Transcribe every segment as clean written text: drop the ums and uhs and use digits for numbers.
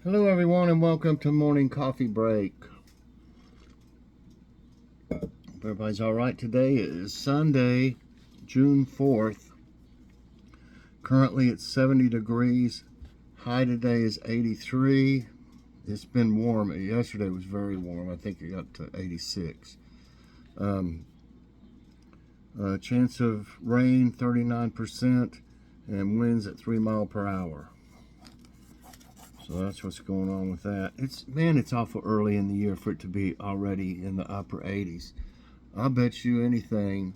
Hello everyone and welcome to Morning Coffee Break. Hope everybody's alright. Today is Sunday, June 4th. Currently it's 70 degrees. High today is 83. It's been warm. Yesterday was very warm. I think it got to 86. Chance of rain 39% and winds at 3 miles per hour. So that's what's going on with that. It's awful early in the year for it to be already in the upper 80s. I'll bet you anything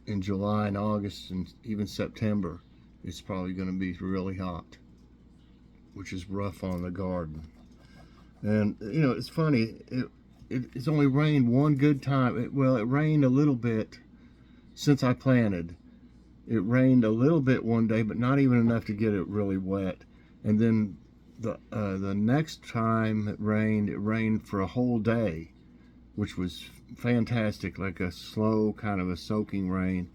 in July and August and even September, it's probably going to be really hot, which is rough on the garden. And, you know, it's funny. It's only rained one good time. It rained a little bit since I planted. It rained a little bit one day, but not even enough to get it really wet. And then the next time it rained for a whole day, which was fantastic, like a slow kind of a soaking rain.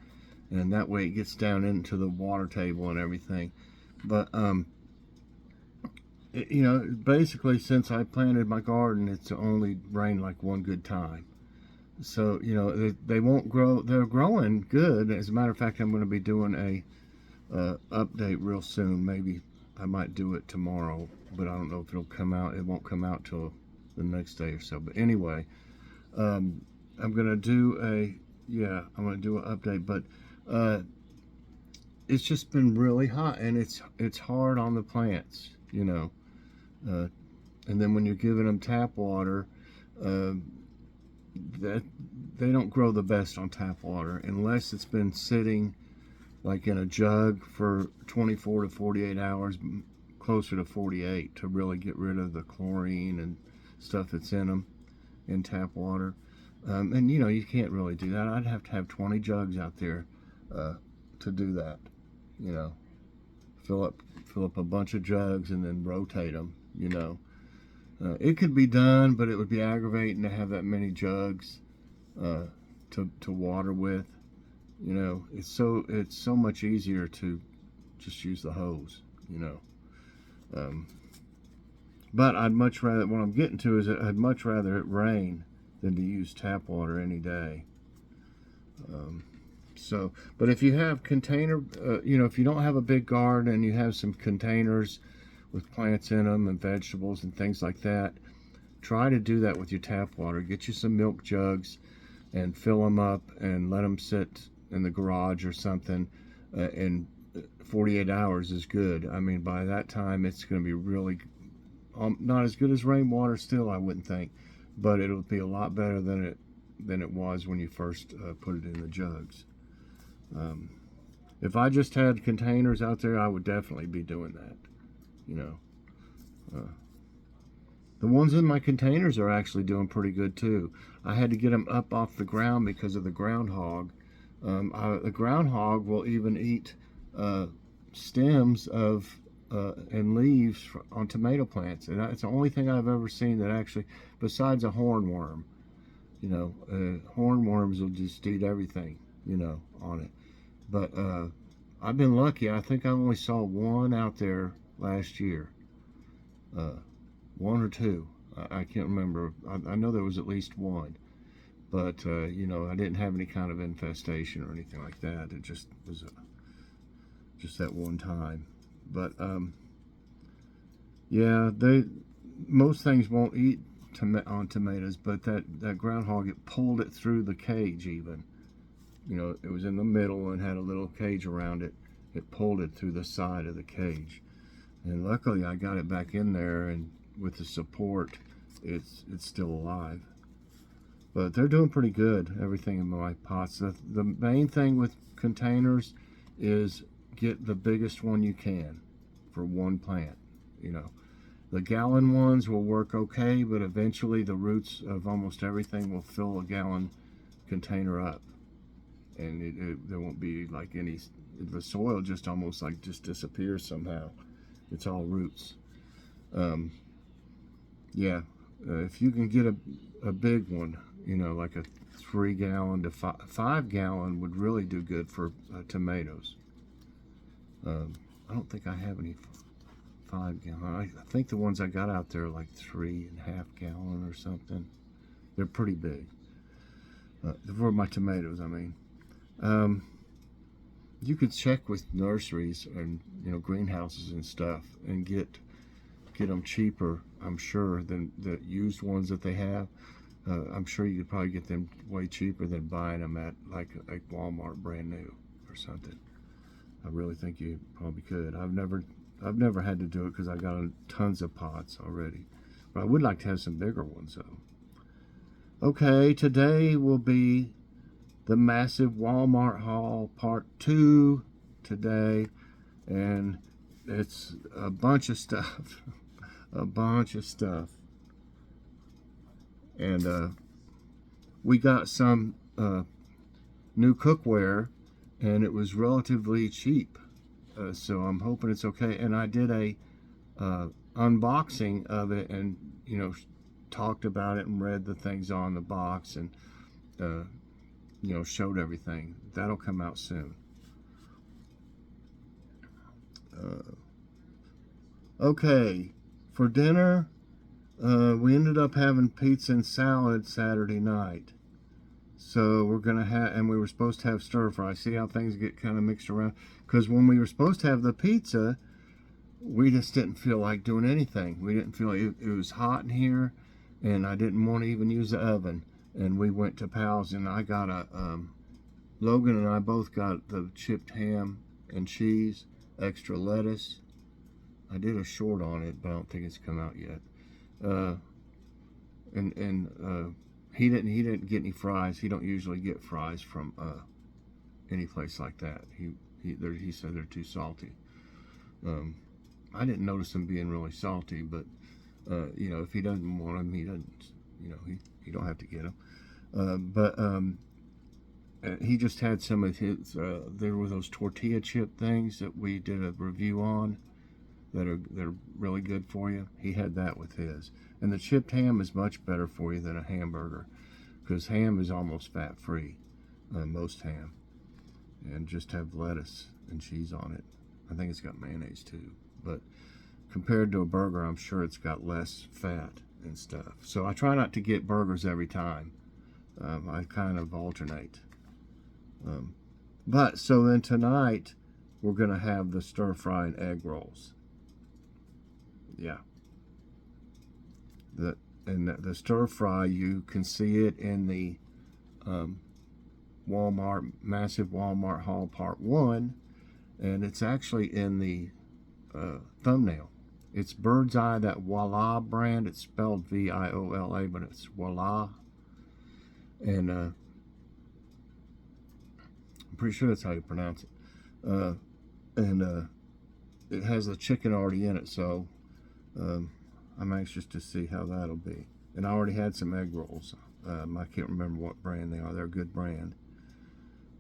And that way it gets down into the water table and everything. But, you know, basically since I planted my garden, it's only rained like one good time. So, you know, they won't grow. They're growing good. As a matter of fact, I'm going to be doing a update real soon. Maybe I might do it tomorrow, but I don't know if it'll come out. It won't come out till the next day or so. But anyway, I'm going to do I'm going to do an update. But it's just been really hot, and it's hard on the plants, you know. And then when you're giving them tap water, that they don't grow the best on tap water unless it's been sitting like in a jug for 24 to 48 hours, closer to 48, to really get rid of the chlorine and stuff that's in them in tap water. And you know, you can't really do that. I'd have to have 20 jugs out there to do that. You know, fill up a bunch of jugs and then rotate them. You know, it could be done, but it would be aggravating to have that many jugs to water with. You know, it's so much easier to just use the hose. You know, but I'd much rather. What I'm getting to is I'd much rather it rain than to use tap water any day. But if you have container, you know, if you don't have a big garden and you have some containers with plants in them and vegetables and things like that, try to do that with your tap water. Get you some milk jugs and fill them up and let them sit in the garage or something. And 48 hours is good. I mean, by that time it's going to be really not as good as rainwater still, I wouldn't think, but it'll be a lot better than it was when you first put it in the jugs. If I just had containers out there, I would definitely be doing that. You know, the ones in my containers are actually doing pretty good too. I had to get them up off the ground because of the groundhog. The groundhog will even eat stems of and leaves on tomato plants, and it's the only thing I've ever seen that actually, besides a hornworm. You know, hornworms will just eat everything, you know, on it. But I've been lucky. I think I only saw one out there last year. One or two. I can't remember. I know there was at least one. But, you know, I didn't have any kind of infestation or anything like that. It just was just that one time. But, yeah, most things won't eat on tomatoes, but that groundhog, it pulled it through the cage even. You know, it was in the middle and had a little cage around it. It pulled it through the side of the cage. And luckily I got it back in there, and with the support, it's still alive. But they're doing pretty good, everything in my pots. The main thing with containers is get the biggest one you can for one plant. You know, the gallon ones will work okay, but eventually the roots of almost everything will fill a gallon container up. And there won't be like any, the soil just almost like just disappears somehow. It's all roots. Yeah, if you can get a big one, you know, like a 3 gallon to 5 gallon would really do good for tomatoes. I don't think I have any 5-gallon. I think the ones I got out there are like 3.5-gallon or something. They're pretty big. For my tomatoes, I mean. You could check with nurseries and greenhouses and stuff and get them cheaper, I'm sure, than the used ones that they have. I'm sure you could probably get them way cheaper than buying them at like Walmart brand new or something. I really think you probably could. I've never had to do it because I got tons of pots already. But I would like to have some bigger ones though. Okay, today will be the massive Walmart haul part 2 today, and it's a bunch of stuff. A bunch of stuff. And we got some new cookware, and it was relatively cheap, so I'm hoping it's okay. And I did a unboxing of it, and talked about it and read the things on the box, and showed everything. That'll come out soon. Okay, for dinner we ended up having pizza and salad Saturday night. So we're gonna have, and we were supposed to have stir fry. See how things get kind of mixed around? Because when we were supposed to have the pizza, we just didn't feel like doing anything. We didn't feel it was hot in here, and I didn't want to even use the oven. And we went to Pal's, and I got a Logan and I both got the chipped ham and cheese, extra lettuce. I did a short on it, but I don't think it's come out yet. He didn't get any fries. He don't usually get fries from any place like that. He said they're too salty. I didn't notice them being really salty, but if he doesn't want them, he doesn't. He don't have to get them. He just had some of his. There were those tortilla chip things that we did a review on. They're really good for you. He had that with his. And the chipped ham is much better for you than a hamburger, because ham is almost fat-free, most ham. And just have lettuce and cheese on it. I think it's got mayonnaise too. But compared to a burger, I'm sure it's got less fat and stuff. So I try not to get burgers every time. I kind of alternate. But so then tonight, we're going to have the stir-fry and egg rolls. Yeah. The stir fry, you can see it in the massive Walmart haul part 1, and it's actually in the thumbnail. It's Bird's Eye, that Voila brand. It's spelled V-I-O-L-A, but it's Voila. And I'm pretty sure that's how you pronounce it. It has the chicken already in it, so I'm anxious to see how that'll be. And I already had some egg rolls. I can't remember what brand they are. They're a good brand.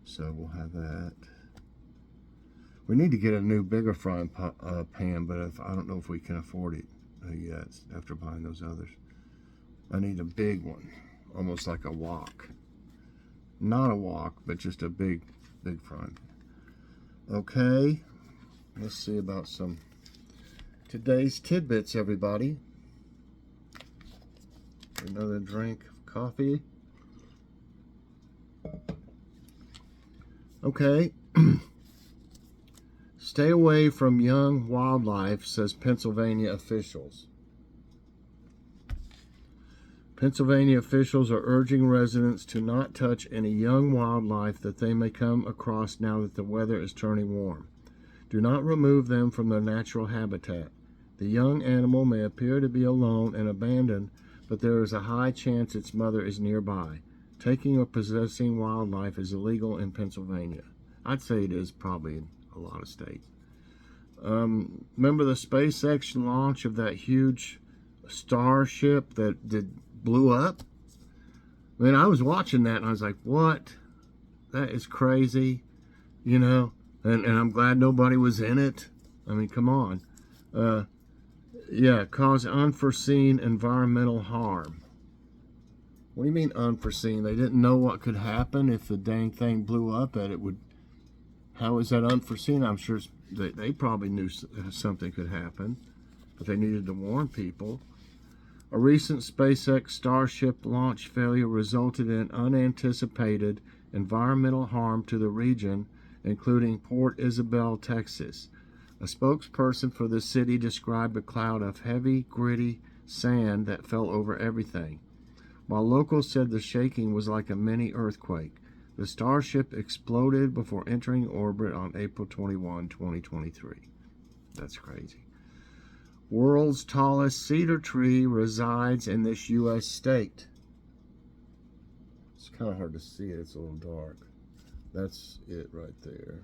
So we'll have that. We need to get a new, bigger frying pan, but I don't know if we can afford it yet after buying those others. I need a big one, almost like a wok. Not a wok, but just a big frying pan. Okay, let's see about some today's tidbits, everybody. Another drink of coffee. Okay. Stay away from young wildlife, says Pennsylvania officials. Pennsylvania officials are urging residents to not touch any young wildlife that they may come across now that the weather is turning warm. Do not remove them from their natural habitat. The young animal may appear to be alone and abandoned, but there is a high chance its mother is nearby. Taking or possessing wildlife is illegal in Pennsylvania. I'd say it is probably in a lot of states. Remember the SpaceX launch of that huge starship that blew up? I mean, I was watching that and I was like, what? That is crazy, and I'm glad nobody was in it. I mean, come on. Yeah, cause unforeseen environmental harm. What do you mean unforeseen? They didn't know what could happen if the dang thing blew up, that it would. How is that unforeseen? I'm sure they probably knew something could happen. but they needed to warn people. A recent SpaceX Starship launch failure resulted in unanticipated environmental harm to the region, including Port Isabel, Texas. A spokesperson for the city described a cloud of heavy, gritty sand that fell over everything, while locals said the shaking was like a mini earthquake. The Starship exploded before entering orbit on April 21, 2023. That's crazy. World's tallest cedar tree resides in this U.S. state. It's kind of hard to see it. It's a little dark. That's it right there.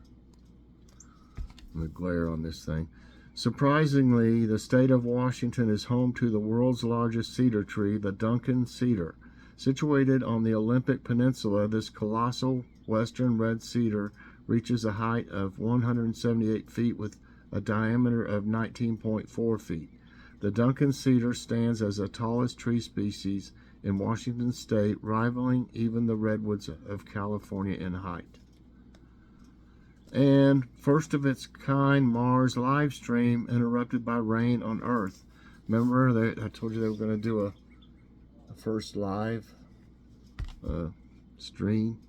The glare on this thing. Surprisingly, the state of Washington is home to the world's largest cedar tree, the Duncan cedar. Situated on the Olympic Peninsula, this colossal western red cedar reaches a height of 178 feet with a diameter of 19.4 feet. The Duncan cedar stands as the tallest tree species in Washington state, rivaling even the redwoods of California in height. And first of its kind Mars live stream interrupted by rain on Earth. Remember, I told you they were going to do a first live stream.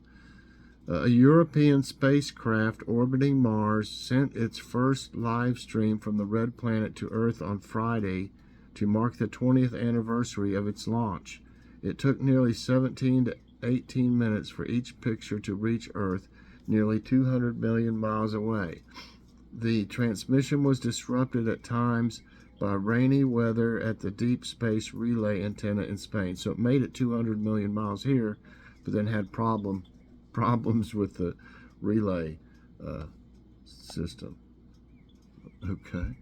A European spacecraft orbiting Mars sent its first live stream from the red planet to Earth on Friday to mark the 20th anniversary of its launch. It took nearly 17 to 18 minutes for each picture to reach Earth, nearly 200 million miles away. The transmission was disrupted at times by rainy weather at the Deep Space Relay antenna in Spain. So it made it 200 million miles here, but then had problems with the relay system. Okay.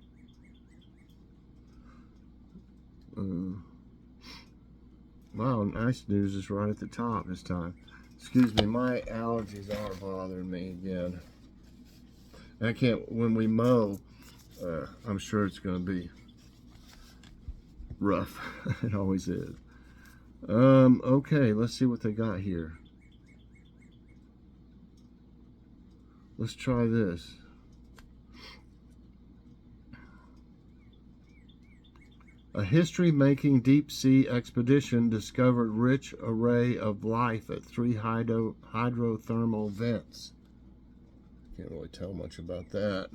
Wow, nice news is right at the top this time. Excuse me, my allergies are bothering me again. I can't, when we mow, I'm sure it's going to be rough. It always is. Okay, let's see what they got here. Let's try this. A history-making deep-sea expedition discovered rich array of life at 3 hydrothermal vents. Can't really tell much about that.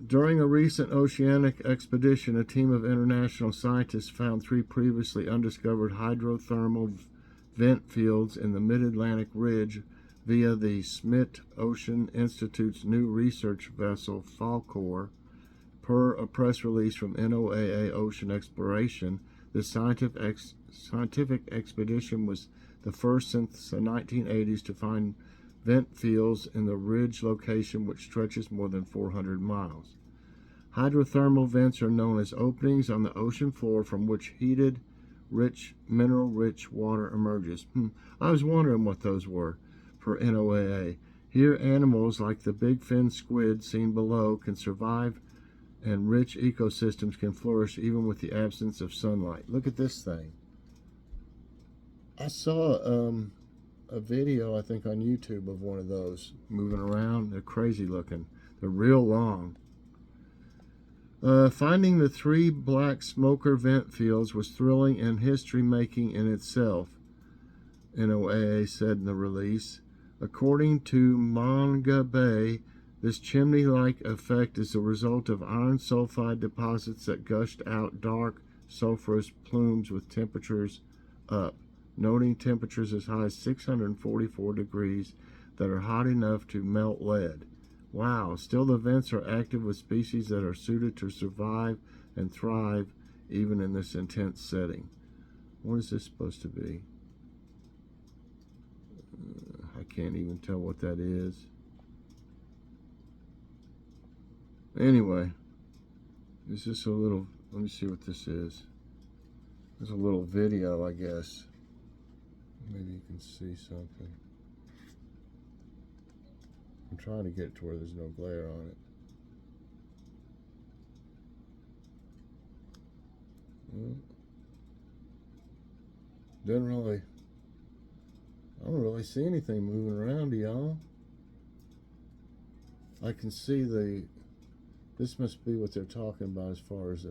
During a recent oceanic expedition, a team of international scientists found 3 previously undiscovered hydrothermal vent fields in the mid-Atlantic ridge via the Smith Ocean Institute's new research vessel, Falkor. Per a press release from NOAA Ocean Exploration, the scientific expedition was the first since the 1980s to find vent fields in the ridge location, which stretches more than 400 miles. Hydrothermal vents are known as openings on the ocean floor from which heated, mineral-rich water emerges. I was wondering what those were for NOAA. Here, animals like the big fin squid seen below can survive, and rich ecosystems can flourish even with the absence of sunlight. Look at this thing. I saw a video, I think, on YouTube of one of those moving around. They're crazy looking. They're real long. Finding the 3 black smoker vent fields was thrilling and history-making in itself, NOAA said in the release. According to Manga Bay, this chimney-like effect is the result of iron sulfide deposits that gushed out dark, sulfurous plumes with temperatures up, noting temperatures as high as 644 degrees that are hot enough to melt lead. Wow, still the vents are active with species that are suited to survive and thrive even in this intense setting. What is this supposed to be? I can't even tell what that is. Anyway, is this a little, let me see what this is. There's a little video, I guess. Maybe you can see something. I'm trying to get to where there's no glare on it. I don't really see anything moving around, y'all. I can see the This must be what they're talking about as far as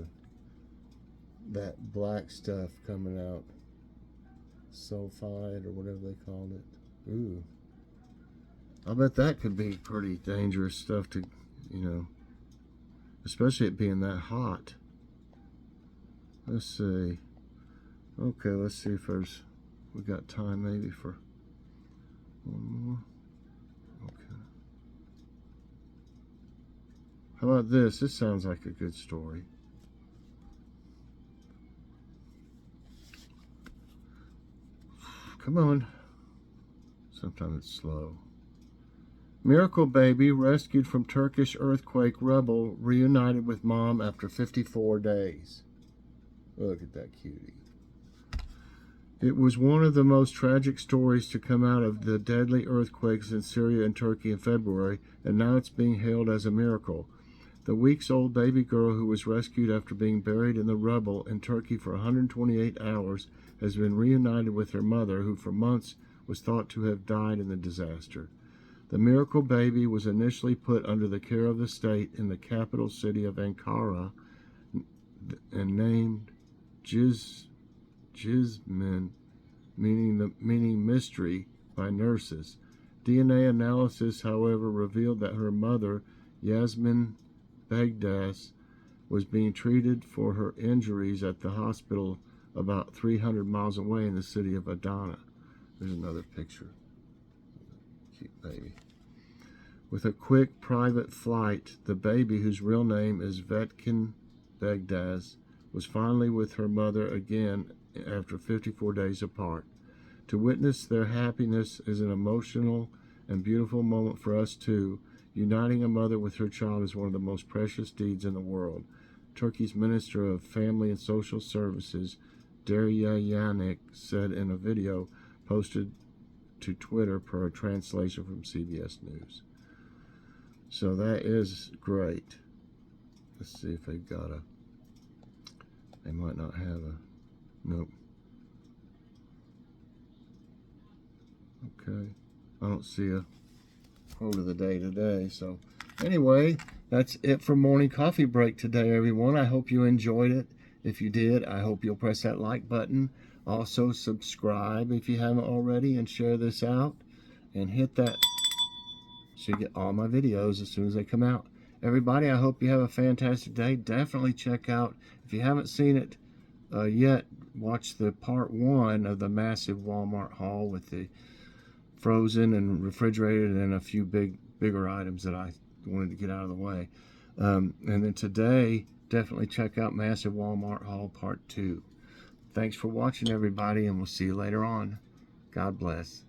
that black stuff coming out. Sulfide or whatever they called it. Ooh. I bet that could be pretty dangerous stuff to, you know, especially it being that hot. Let's see. Okay, let's see if we got time maybe for one more. Okay. How about this? This sounds like a good story. Come on. Sometimes it's slow. Miracle baby rescued from Turkish earthquake rubble reunited with mom after 54 days. Look at that cutie. It was one of the most tragic stories to come out of the deadly earthquakes in Syria and Turkey in February, and now it's being hailed as a miracle. The weeks-old baby girl who was rescued after being buried in the rubble in Turkey for 128 hours has been reunited with her mother, who for months was thought to have died in the disaster. The miracle baby was initially put under the care of the state in the capital city of Ankara and named Jismin, meaning mystery, by nurses. DNA analysis, however, revealed that her mother, Yasmin Begdas, was being treated for her injuries at the hospital about 300 miles away in the city of Adana. There's another picture. Cute baby. With a quick private flight, the baby, whose real name is Vetkin Begdas, was finally with her mother again after 54 days apart. To witness their happiness is an emotional and beautiful moment for us too. Uniting a mother with her child is one of the most precious deeds in the world. Turkey's Minister of Family and Social Services, Derya Yannick, said in a video posted to Twitter per a translation from CBS News. So that is great. Let's see if they've got they might not have nope. Okay. I don't see a quote of the day today. So anyway, that's it for Morning Coffee Break today, everyone. I hope you enjoyed it. If you did, I hope you'll press that like button. Also subscribe if you haven't already, and share this out, and hit that so you get all my videos as soon as they come out. Everybody, I hope you have a fantastic day. Definitely check out, if you haven't seen it yet, watch the part 1 of the massive Walmart haul with the frozen and refrigerated and a few bigger items that I wanted to get out of the way. And then today, definitely check out massive Walmart haul part 2. Thanks for watching, everybody, and we'll see you later on. God bless.